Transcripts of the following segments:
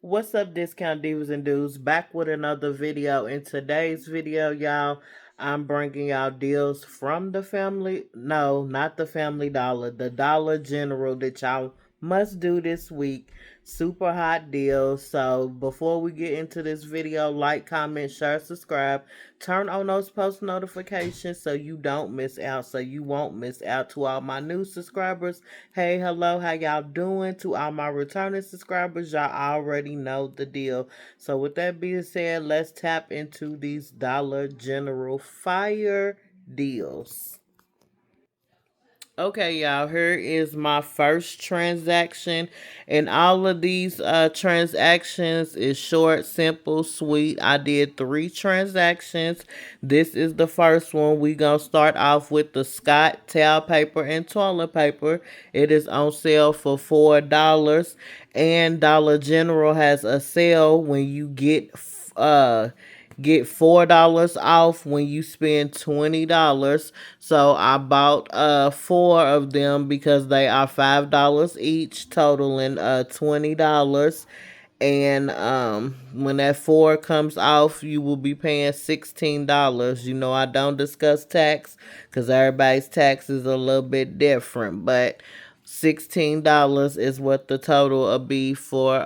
What's up, discount divas and dudes? Back with another video. In today's video, y'all, I'm bringing y'all deals from the family. No, not the Family Dollar, the Dollar General that y'all must do this week. Super hot deals. So before we get into this video, like, comment, share, subscribe, turn on those post notifications so you don't miss out, so you won't miss out. To all my new subscribers, hey, hello, how y'all doing? To all my returning subscribers, y'all already know the deal. So with that being said, let's tap into these Dollar General fire deals. Okay, y'all, here is my first transaction. And all of these transactions is short, simple, sweet. I did 3 transactions. This is the first one. We gonna start off with the Scott towel paper and toilet paper. It is on sale for $4. And Dollar General has a sale when you get $4 off when you spend $20. So I bought 4 of them because they are $5 each, totaling $20. And when that 4 comes off, you will be paying $16. You know, I don't discuss tax because everybody's tax is a little bit different, but $16 is what the total will be for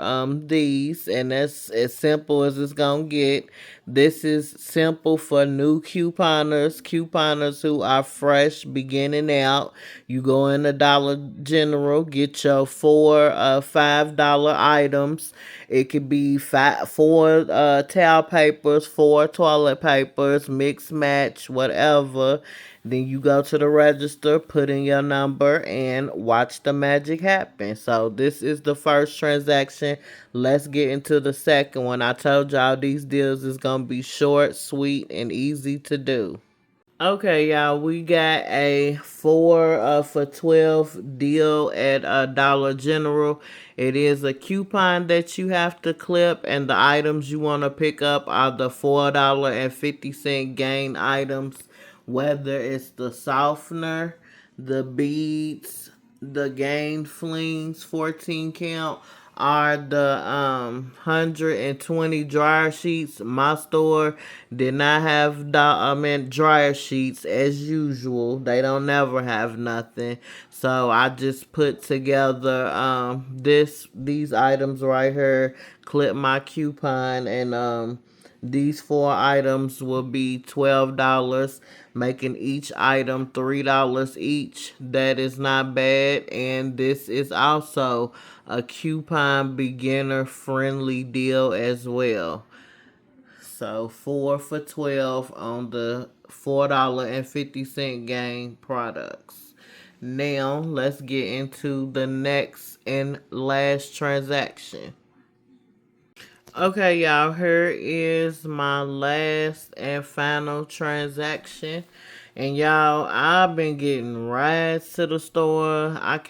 these, and that's as simple as it's gonna get. This is simple for new couponers who are fresh beginning out. You go in the Dollar General, get your 4 $5 items. It could be 4 towel papers, 4 toilet papers, mix match, whatever. Then you go to the register, put in your number, and watch the magic happen. So this is the first transaction. Let's get into the second one. I told y'all these deals is going to be short, sweet, and easy to do. Okay, y'all, we got a 4 for 12 deal at Dollar General. It is a coupon that you have to clip, and the items you want to pick up are the $4.50 gain items, whether it's the softener, the beads, the gain flings, 14 count, are the 120 dryer sheets. My store did not have dryer sheets as usual. They don't never have nothing. So I just put together these items right here, clip my coupon, and these 4 items will be $12, making each item $3 each. That is not bad. And this is also a coupon beginner friendly deal as well. So 4 for 12 on the $4.50 gain products. Now let's get into the next and last transaction. Okay, y'all, here is my last and final transaction. And y'all, I've been getting rides to the store. I'm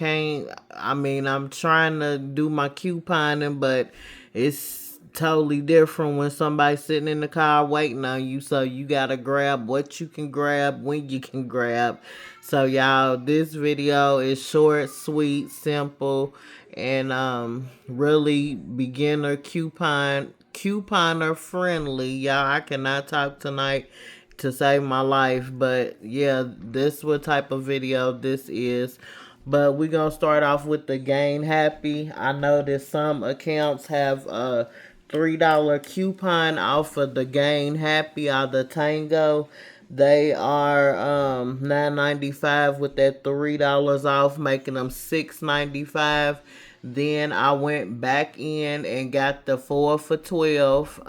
trying to do my couponing, but it's totally different when somebody's sitting in the car waiting on you. So you gotta grab what you can grab when you can grab. So y'all, this video is short, sweet, simple, and really beginner couponer friendly. Y'all, I cannot talk tonight to save my life, but yeah, this what type of video this is. But we're gonna start off with the Gain Happy. I know that some accounts have a $3 coupon off of the Gain Happy or the Tango. They are $9.95 with that $3 off, making them $6.95. Then I went back in and got the 4 for 12.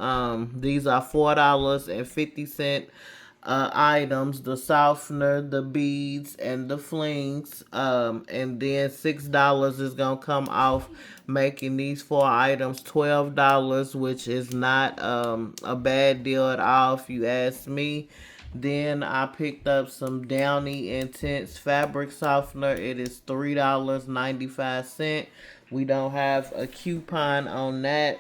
These are $4.50 items: the softener, the beads, and the flings. And then $6 is gonna come off, making these 4 items $12, which is not a bad deal at all if you ask me. Then I picked up some Downy Intense Fabric Softener. It is $3.95. We don't have a coupon on that.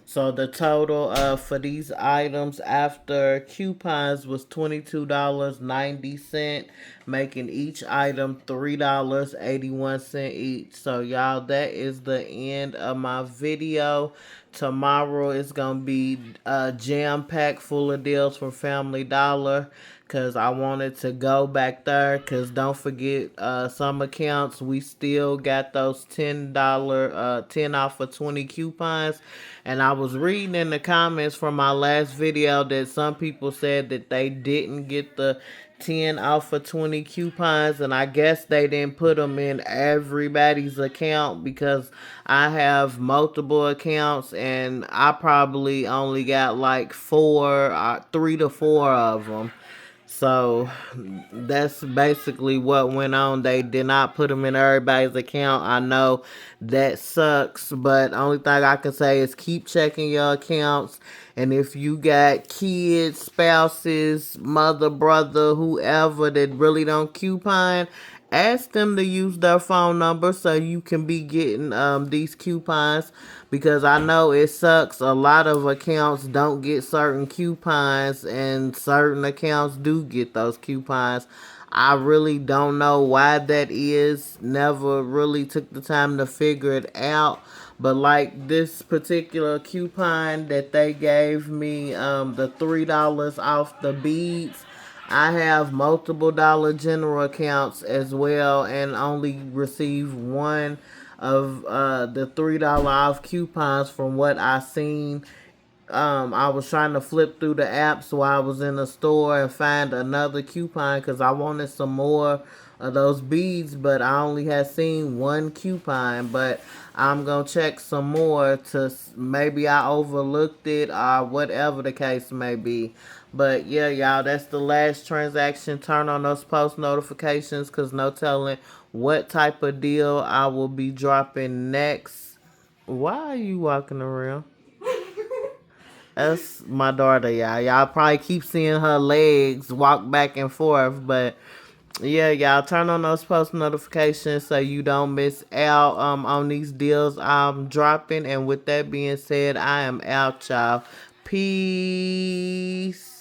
So the total for these items after coupons was $22.90, making each item $3.81 each. So y'all, that is the end of my video. Tomorrow is gonna be jam packed full of deals from Family Dollar, because I wanted to go back there. Because don't forget, some accounts, we still got those $10 10 off for 20 coupons. And I was reading in the comments from my last video that some people said that they didn't get the 10 off for 20 coupons, and I guess they didn't put them in everybody's account, because I have multiple accounts and I probably only got like 3 to 4 of them. So that's basically what went on. They did not put them in everybody's account. I know that sucks, but only thing I can say is keep checking your accounts. And if you got kids, spouses, mother, brother, whoever that really don't coupon, ask them to use their phone number so you can be getting these coupons, because I know it sucks. A lot of accounts don't get certain coupons and certain accounts do get those coupons. I really don't know why that is. Never really took the time to figure it out. But like this particular coupon that they gave me, the $3 off the beads, I have multiple Dollar General accounts as well, and only receive one of the $3 off coupons from what I seen. I was trying to flip through the apps while I was in the store and find another coupon, because I wanted some more of those beads, but I only had seen one coupon. But I'm gonna check some more to maybe I overlooked it or whatever the case may be. But yeah, y'all, that's the last transaction. Turn on those post notifications, because no telling what type of deal I will be dropping next. Why are you walking around? That's my daughter, y'all. Y'all probably keep seeing her legs walk back and forth, but yeah, y'all, turn on those post notifications so you don't miss out on these deals I'm dropping. And with that being said, I am out, y'all. Peace.